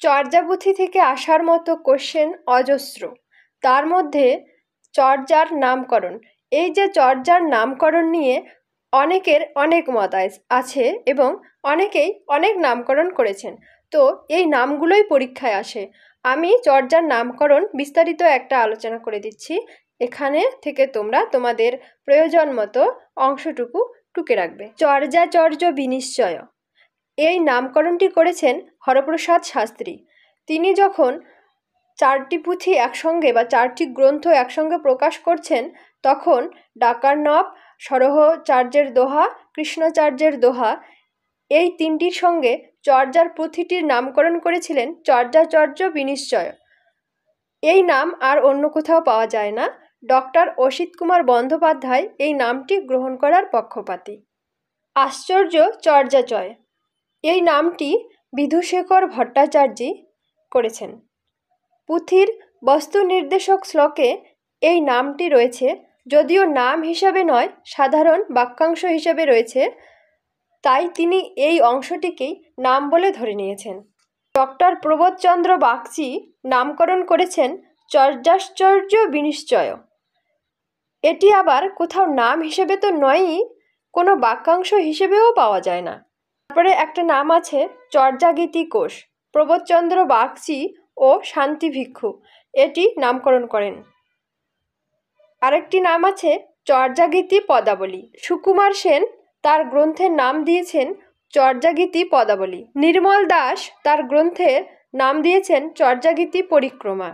চর্যাপুঁথি থেকে আসার মতো কোশ্চেন অজস্র। তার মধ্যে চর্যার নামকরণ, এই যে চর্যার নামকরণ নিয়ে অনেকের অনেক মত আছে এবং অনেকেই অনেক নামকরণ করেছেন। তো এই নামগুলোই পরীক্ষায় আসে। আমি চর্যার নামকরণ বিস্তারিত একটা আলোচনা করে দিচ্ছি। এখানে থেকে তোমরা তোমাদের প্রয়োজন মতো অংশটুকু টুকে রাখবে। চর্যাচর্য বিনিশ্চয়, এই নামকরণটি করেছেন হরপ্রসাদ শাস্ত্রী। তিনি যখন চারটি পুঁথি একসঙ্গে বা চারটি গ্রন্থ একসঙ্গে প্রকাশ করছেন, তখন ডাকার্ণব, সরহচার্যের দোহা, কৃষ্ণাচার্যের দোহা, এই তিনটির সঙ্গে চর্যার পুঁথিটির নামকরণ করেছিলেন চর্যাচর্য বিনিশ্চয়। এই নাম আর অন্য কোথাও পাওয়া যায় না। ডক্টর অসিত কুমার বন্দ্যোপাধ্যায় এই নামটি গ্রহণ করার পক্ষপাতী। আশ্চর্য চর্যাচয়, এই নামটি বিধুশেখর ভট্টাচার্যী করেছেন। পুঁথির বস্তু নির্দেশক শ্লোকে এই নামটি রয়েছে, যদিও নাম হিসাবে নয়, সাধারণ বাক্যাংশ হিসাবে রয়েছে, তাই তিনি এই অংশটিকেই নাম বলে ধরে নিয়েছেন। ডক্টর প্রবোধচন্দ্র বাগচি নামকরণ করেছেন চর্যাশ্চর্য বিনিশ্চয়। এটি আবার কোথাও নাম হিসেবে তো নয়ই, কোনো বাক্যাংশ হিসেবেও পাওয়া যায় না। তারপরে একটা নাম আছে চর্যাগীতি কোষ, প্রবোধচন্দ্র বাগচি ও শান্তি ভিক্ষু এটি নামকরণ করেন। আরেকটি নাম আছে চর্যাগীতি পদাবলী। সুকুমার সেন তার গ্রন্থের নাম দিয়েছেন চর্যাগীতি পদাবলী। নির্মল দাস তার গ্রন্থের নাম দিয়েছেন চর্যাগীতি পরিক্রমা।